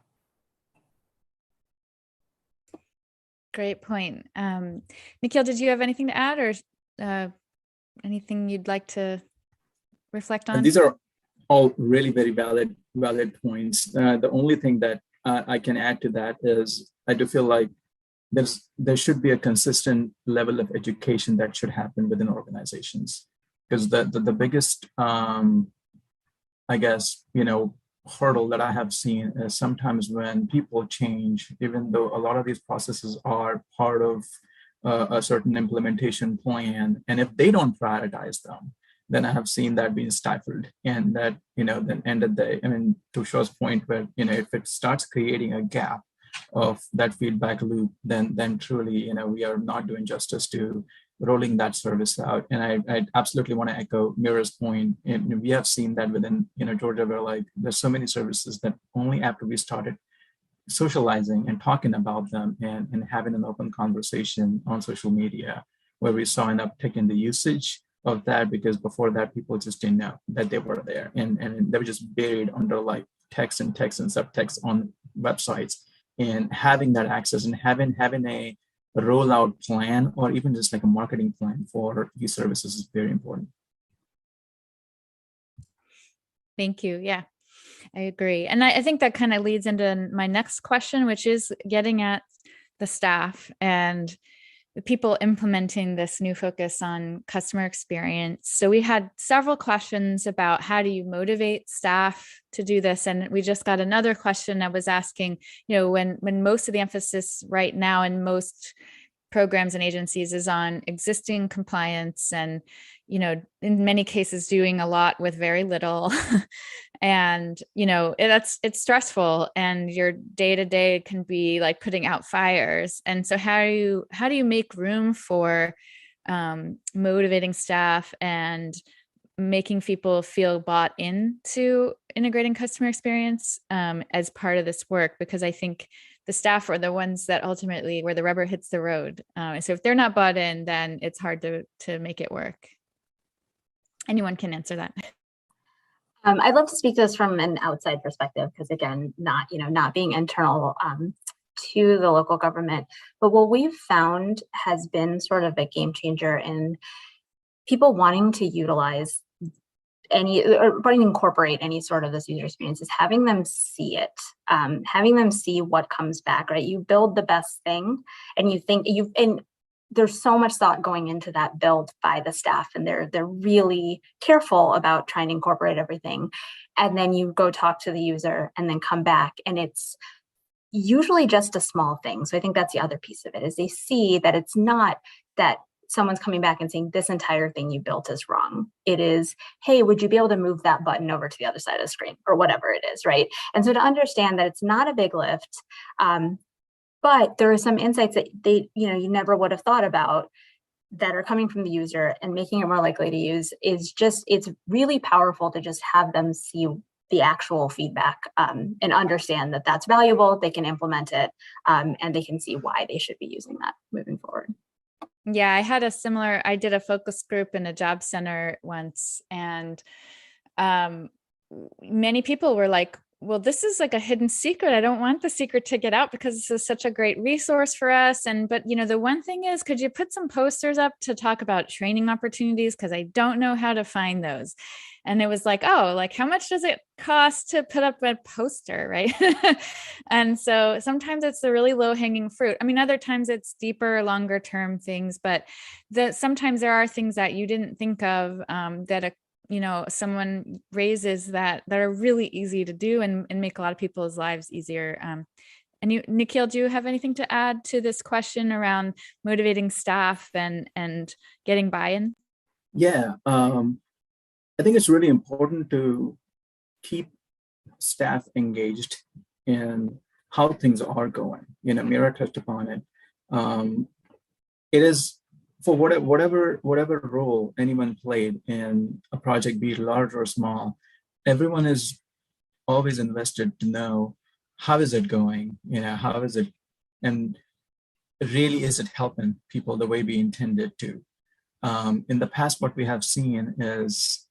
[SPEAKER 1] Great point. Nikhil, did you have anything to add, or anything you'd like to reflect on?
[SPEAKER 4] And these are all really very valid points. The only thing that I can add to that is I do feel like there should be a consistent level of education that should happen within organizations, because the biggest I guess hurdle that I have seen is sometimes when people change, even though a lot of these processes are part of a certain implementation plan, and if they don't prioritize them, then I have seen that being stifled. And that, then ended the, to Shaw's point, where, if it starts creating a gap of that feedback loop, then truly, we are not doing justice to rolling that service out. And I absolutely want to echo Mira's point. And we have seen that within, Georgia, where like there's so many services that only after we started socializing and talking about them and having an open conversation on social media, where we saw an uptick in the usage of that, because before that, people just didn't know that they were there. And they were just buried under like text and subtext on websites. And having that access and having a rollout plan, or even just like a marketing plan for these services, is very important.
[SPEAKER 1] Thank you. Yeah, I agree. And I think that kind of leads into my next question, which is getting at the staff and the people implementing this new focus on customer experience. So we had several questions about how do you motivate staff to do this? And we just got another question that was asking, when most of the emphasis right now in most programs and agencies is on existing compliance and, in many cases doing a lot with very little. And, it's stressful, and your day-to-day can be like putting out fires. And so how do you make room for motivating staff and making people feel bought into integrating customer experience as part of this work? Because I think the staff are the ones that ultimately where the rubber hits the road. So if they're not bought in, then it's hard to make it work. Anyone can answer that.
[SPEAKER 5] I'd love to speak to this from an outside perspective, because again, not being internal to the local government, but what we've found has been sort of a game changer in people wanting to utilize or wanting to incorporate any sort of this user experience, is having them see it, having them see what comes back, right? You build the best thing and you think and there's so much thought going into that build by the staff, and they're really careful about trying to incorporate everything. And then you go talk to the user and then come back, and it's usually just a small thing. So I think that's the other piece of it, is they see that it's not that someone's coming back and saying this entire thing you built is wrong. It is, hey, would you be able to move that button over to the other side of the screen, or whatever it is, right? And so to understand that it's not a big lift, but there are some insights that you never would have thought about that are coming from the user, and making it more likely to use it's really powerful to just have them see the actual feedback and understand that that's valuable, they can implement it, and they can see why they should be using that moving forward.
[SPEAKER 1] Yeah, I did a focus group in a job center once, and many people were like, well, this is like a hidden secret. I don't want the secret to get out because this is such a great resource for us. But the one thing is, could you put some posters up to talk about training opportunities? Because I don't know how to find those. And it was like, oh, like how much does it cost to put up a poster, right? And so sometimes it's the really low hanging fruit. Other times it's deeper, longer term things, but sometimes there are things that you didn't think of that someone raises that are really easy to do and make a lot of people's lives easier. And Nikhil, do you have anything to add to this question around motivating staff and getting buy-in?
[SPEAKER 4] Yeah, I think it's really important to keep staff engaged in how things are going. Mira touched upon it. It is, for whatever role anyone played in a project, be it large or small, everyone is always invested to know how is it going, how is it, and really is it helping people the way we intended to. In the past, what we have seen is,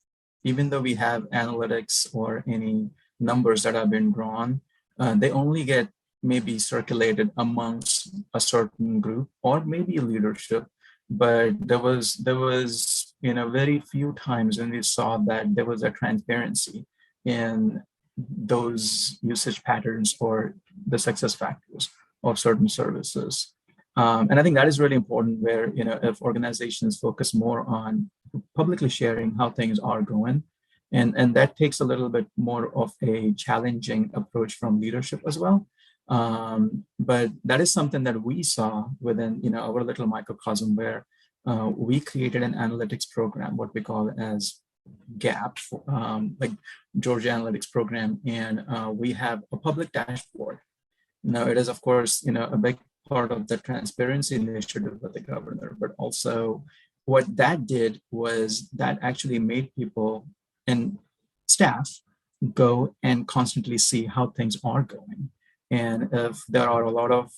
[SPEAKER 4] even though we have analytics or any numbers that have been drawn, they only get maybe circulated amongst a certain group or maybe leadership. But there was very few times when we saw that there was a transparency in those usage patterns or the success factors of certain services. And I think that is really important, where if organizations focus more on publicly sharing how things are going, and that takes a little bit more of a challenging approach from leadership as well. But that is something that we saw within our little microcosm, where we created an analytics program, what we call as gap for, like Georgia Analytics program, and we have a public dashboard. Now, it is, of course, a big part of the transparency initiative of the governor, but also what that did was that actually made people and staff go and constantly see how things are going. And if there are a lot of,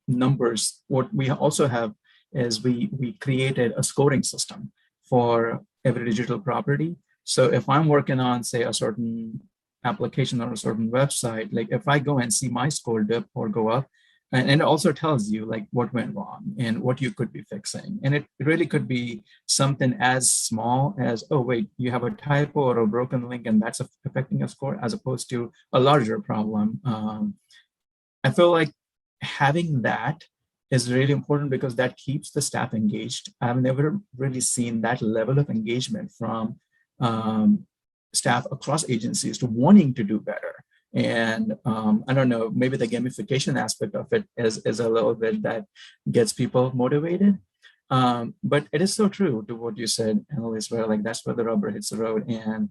[SPEAKER 4] numbers, what we also have is we created a scoring system for every digital property. So if I'm working on, say, a certain application or a certain website, like if I go and see my score dip or go up, and it also tells you like what went wrong and what you could be fixing. And it really could be something as small as, oh, wait, you have a typo or a broken link and that's affecting your score, as opposed to a larger problem. I feel like having that is really important because that keeps the staff engaged. I've never really seen that level of engagement from staff across agencies to wanting to do better. And I don't know, maybe the gamification aspect of it is a little bit that gets people motivated. But it is so true to what you said, Annelies, where like that's where the rubber hits the road. And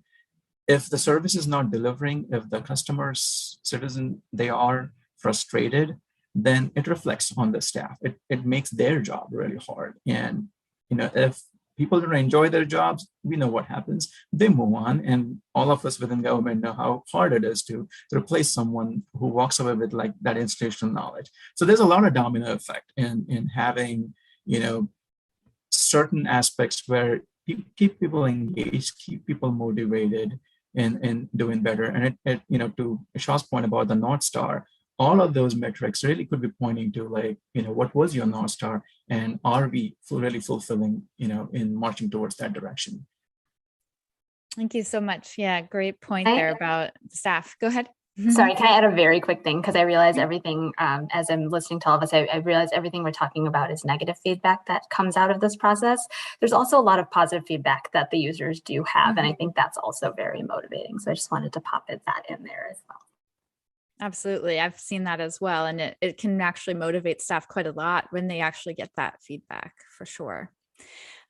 [SPEAKER 4] if the service is not delivering, if the customers, citizen, they are frustrated, then it reflects on the staff. It makes their job really hard. And if people don't enjoy their jobs, we know what happens. They move on, and all of us within government know how hard it is to replace someone who walks away with like that institutional knowledge. So there's a lot of domino effect in having, certain aspects where you keep people engaged, keep people motivated in doing better. And it to Shaw's point about the North Star, all of those metrics really could be pointing to like, what was your North Star, and are we really fulfilling, in marching towards that direction?
[SPEAKER 1] Thank you so much. Yeah, great point there about staff. Go ahead.
[SPEAKER 5] Sorry, can I add a very quick thing? Because I realize everything, as I'm listening to all of us, I realize everything we're talking about is negative feedback that comes out of this process. There's also a lot of positive feedback that the users do have, and I think that's also very motivating. So I just wanted to pop that in there as well.
[SPEAKER 1] Absolutely. I've seen that as well. And it can actually motivate staff quite a lot when they actually get that feedback, for sure.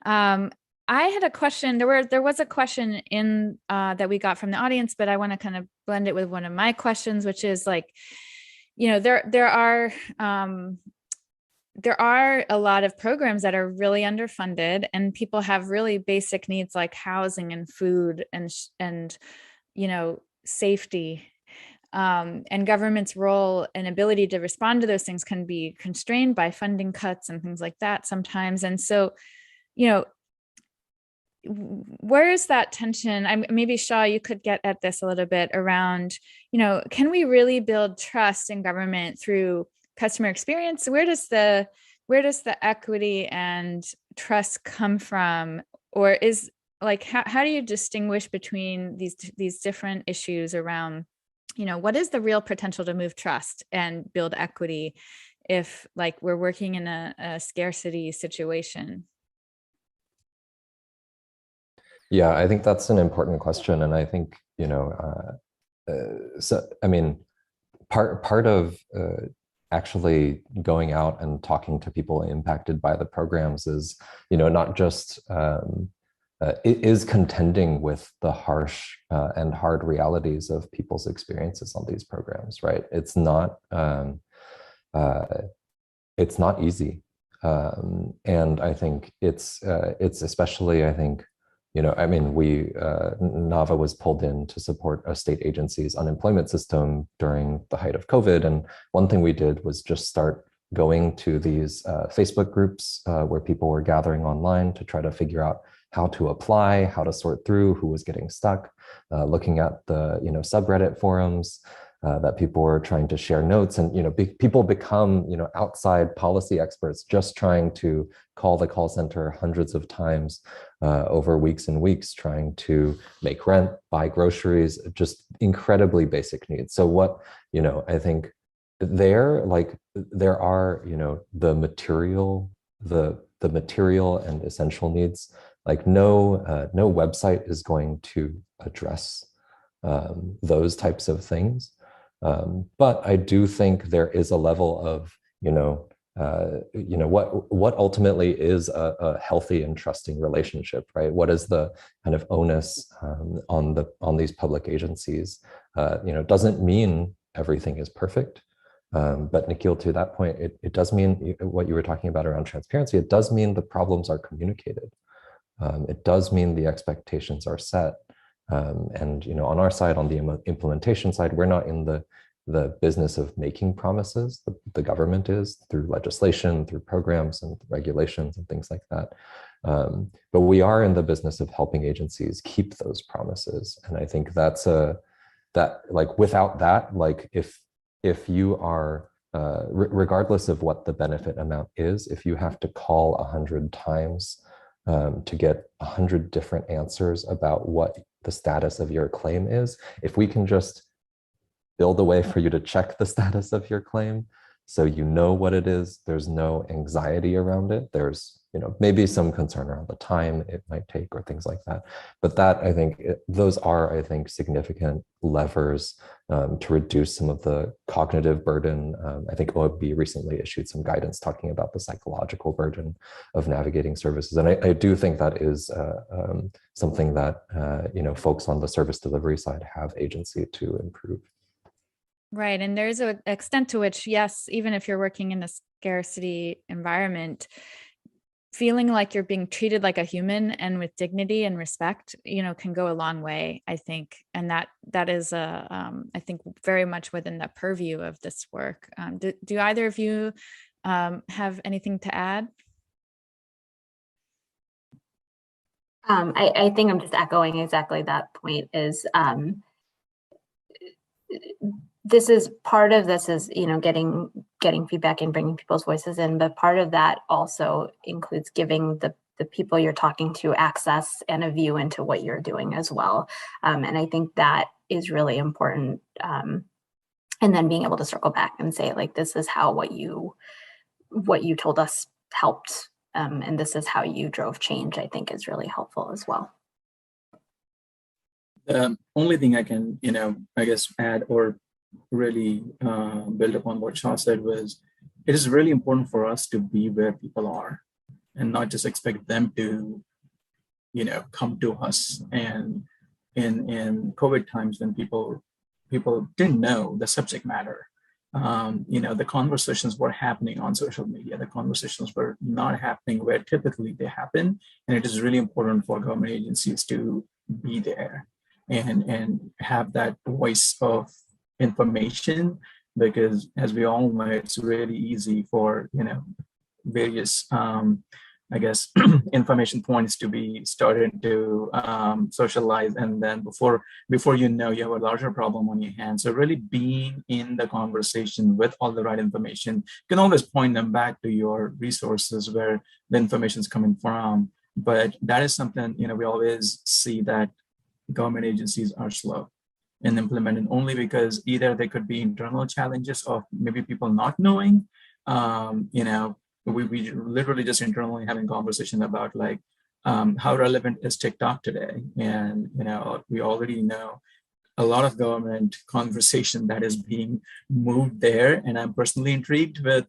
[SPEAKER 1] I had a question. There was a question in that we got from the audience, but I want to kind of blend it with one of my questions, which is like, there are a lot of programs that are really underfunded, and people have really basic needs like housing and food and safety. And government's role and ability to respond to those things can be constrained by funding cuts and things like that sometimes. And so, where is that tension? Maybe Shaw, you could get at this a little bit around, can we really build trust in government through customer experience? Where does the equity and trust come from? Or is like, how do you distinguish between these different issues around, what is the real potential to move trust and build equity if like we're working in a scarcity situation?
[SPEAKER 3] Yeah, I think that's an important question. And I think, part of actually going out and talking to people impacted by the programs is, not just, it is contending with the harsh and hard realities of people's experiences on these programs, right? It's not easy. And I think it's especially, I think, NAVA was pulled in to support a state agency's unemployment system during the height of COVID. And one thing we did was just start going to these Facebook groups where people were gathering online to try to figure out how to apply, how to sort through who was getting stuck, looking at the subreddit forums that people were trying to share notes, and people become outside policy experts just trying to call the call center hundreds of times over weeks and weeks, trying to make rent, buy groceries, just incredibly basic needs. So what I think there are the material and essential needs. Like no website is going to address those types of things. But I do think there is a level of, what ultimately is a healthy and trusting relationship, right? What is the kind of onus on these public agencies? Doesn't mean everything is perfect. But Nikhil, to that point, it does mean what you were talking about around transparency. It does mean the problems are communicated. It does mean the expectations are set. And on our side, on the implementation side, we're not in the business of making promises. The government is, through legislation, through programs and regulations and things like that. But we are in the business of helping agencies keep those promises. And I think without that, if you are, regardless of what the benefit amount is, if you have to call 100 times to get 100 different answers about what the status of your claim is, if we can just build a way for you to check the status of your claim so you know what it is, there's no anxiety around it. There's maybe some concern around the time it might take or things like that. But that, I think, those are significant levers to reduce some of the cognitive burden. I think OMB recently issued some guidance talking about the psychological burden of navigating services. And I do think that is something that folks on the service delivery side have agency to improve.
[SPEAKER 1] Right. And there's an extent to which, yes, even if you're working in a scarcity environment, feeling like you're being treated like a human and with dignity and respect, can go a long way, I think. And that is I think very much within the purview of this work. Do either of you have anything to add?
[SPEAKER 5] I think I'm just echoing exactly that point. This is part of this is getting feedback and bringing people's voices in, but part of that also includes giving the people you're talking to access and a view into what you're doing as well. And I think that is really important. And then being able to circle back and say, this is how what you told us helped, and this is how you drove change, I think is really helpful as well.
[SPEAKER 4] The only thing I can, add or really build upon what Shah said was, it is really important for us to be where people are and not just expect them to, come to us. And in COVID times, when people didn't know the subject matter, the conversations were happening on social media. The conversations were not happening where typically they happen. And it is really important for government agencies to be there and have that voice of information, because as we all know, it's really easy for various information points to be started to socialize, and then before you know, you have a larger problem on your hands. So really being in the conversation with all the right information, you can always point them back to your resources where the information is coming from. But that is something we always see that government agencies are slow in implementing, only because either there could be internal challenges of maybe people not knowing. We literally just internally having conversation about how relevant is TikTok today, and we already know a lot of government conversation that is being moved there, and I'm personally intrigued with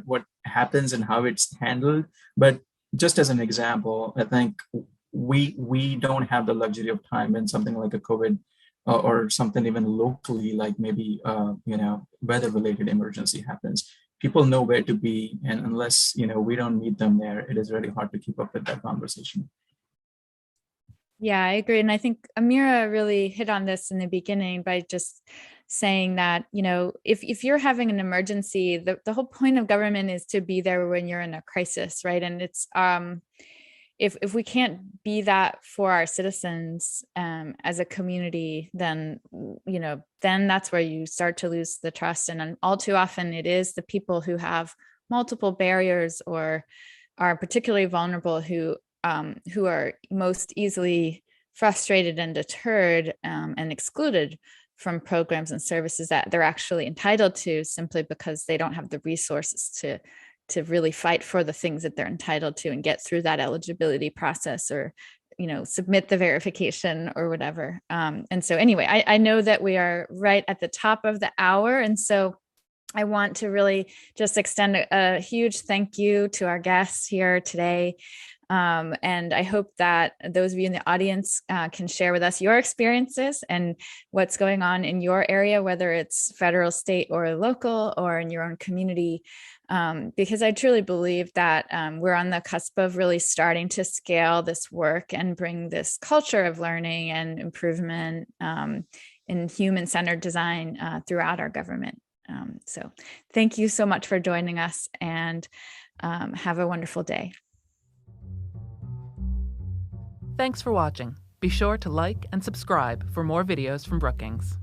[SPEAKER 4] what happens and how it's handled. But just as an example, I think we don't have the luxury of time in something like a COVID or something even locally, like maybe weather-related emergency happens. People know where to be, and unless we don't meet them there, it is really hard to keep up with that conversation.
[SPEAKER 1] Yeah, I agree. And I think Mira really hit on this in the beginning by just saying that, if you're having an emergency, the whole point of government is to be there when you're in a crisis, right? And it's if we can't be that for our citizens as a community, then that's where you start to lose the trust. And all too often it is the people who have multiple barriers or are particularly vulnerable who are most easily frustrated and deterred and excluded from programs and services that they're actually entitled to, simply because they don't have the resources to really fight for the things that they're entitled to and get through that eligibility process, or submit the verification or whatever. And so anyway, I know that we are right at the top of the hour, and so I want to really just extend a huge thank you to our guests here today. And I hope that those of you in the audience can share with us your experiences and what's going on in your area, whether it's federal, state, or local, or in your own community. Because I truly believe that we're on the cusp of really starting to scale this work and bring this culture of learning and improvement in human-centered design throughout our government. So thank you so much for joining us, and have a wonderful day.
[SPEAKER 6] Thanks for watching. Be sure to like and subscribe for more videos from Brookings.